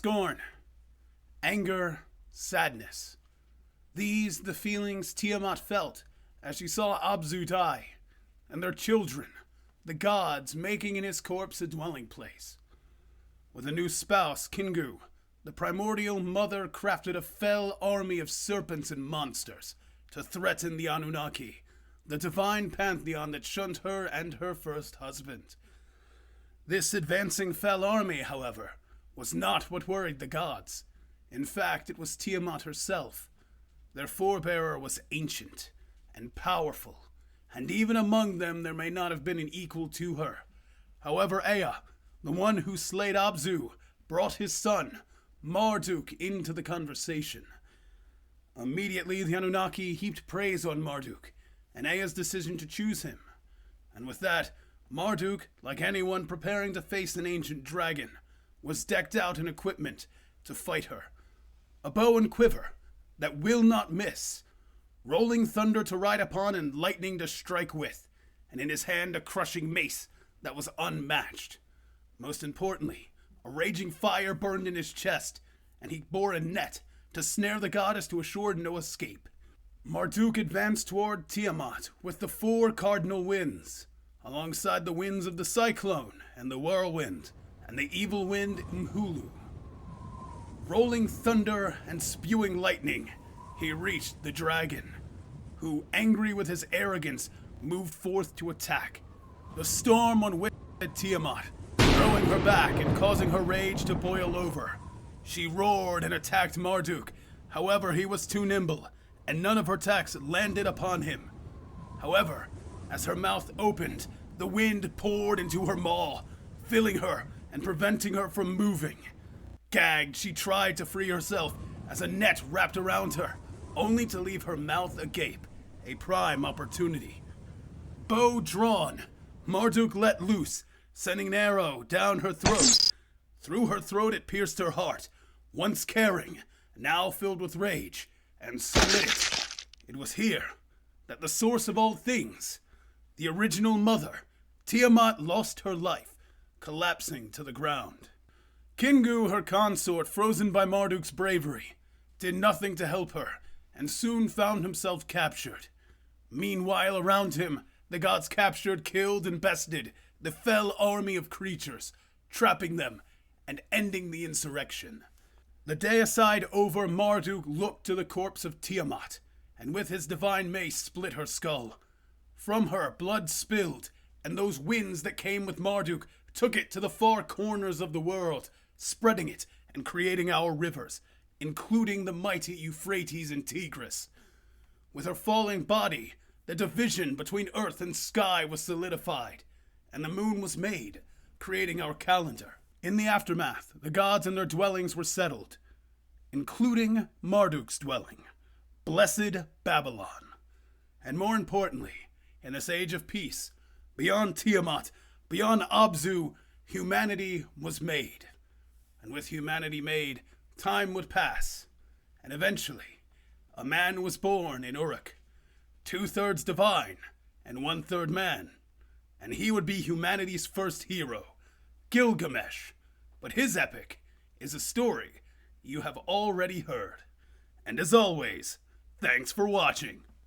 Scorn, anger, sadness. These the feelings Tiamat felt as she saw Abzu die, and their children, the gods, making in his corpse a dwelling place. With a new spouse, Kingu, the primordial mother crafted a fell army of serpents and monsters to threaten the Anunnaki, the divine pantheon that shunned her and her first husband. This advancing fell army, however, was not what worried the gods. In fact, it was Tiamat herself. Their forebearer was ancient and powerful, and even among them there may not have been an equal to her. However, Ea, the one who slayed Abzu, brought his son, Marduk, into the conversation. Immediately, the Anunnaki heaped praise on Marduk, and Ea's decision to choose him. And with that, Marduk, like anyone preparing to face an ancient dragon, was decked out in equipment to fight her. A bow and quiver that will not miss, rolling thunder to ride upon and lightning to strike with, and in his hand a crushing mace that was unmatched. Most importantly, a raging fire burned in his chest, and he bore a net to snare the goddess to assure no escape. Marduk advanced toward Tiamat with the 4 cardinal winds, alongside the winds of the cyclone and the whirlwind, and the evil wind Mhulu. Rolling thunder and spewing lightning, he reached the dragon, who, angry with his arrogance, moved forth to attack. The storm on which Tiamat, throwing her back and causing her rage to boil over. She roared and attacked Marduk. However, he was too nimble, and none of her attacks landed upon him. However, as her mouth opened, the wind poured into her maw, filling her and preventing her from moving. Gagged, she tried to free herself as a net wrapped around her, only to leave her mouth agape, a prime opportunity. Bow drawn, Marduk let loose, sending an arrow down her throat. Through her throat it pierced her heart, once caring, now filled with rage, and split it. It was here that the source of all things, the original mother, Tiamat, lost her life, collapsing to the ground. Kingu, her consort, frozen by Marduk's bravery, did nothing to help her, and soon found himself captured. Meanwhile, around him, the gods captured, killed, and bested the fell army of creatures, trapping them and ending the insurrection. The deicide over, Marduk looked to the corpse of Tiamat, and with his divine mace split her skull. From her, blood spilled, and those winds that came with Marduk took it to the far corners of the world, spreading it and creating our rivers, including the mighty Euphrates and Tigris. With her falling body, the division between earth and sky was solidified, and the moon was made, creating our calendar. In the aftermath, the gods and their dwellings were settled, including Marduk's dwelling, blessed Babylon. And more importantly, in this age of peace, beyond Tiamat, beyond Abzu, humanity was made. And with humanity made, time would pass, and eventually, a man was born in Uruk, 2/3 divine and 1/3 man, and he would be humanity's first hero, Gilgamesh. But his epic is a story you have already heard. And as always, thanks for watching.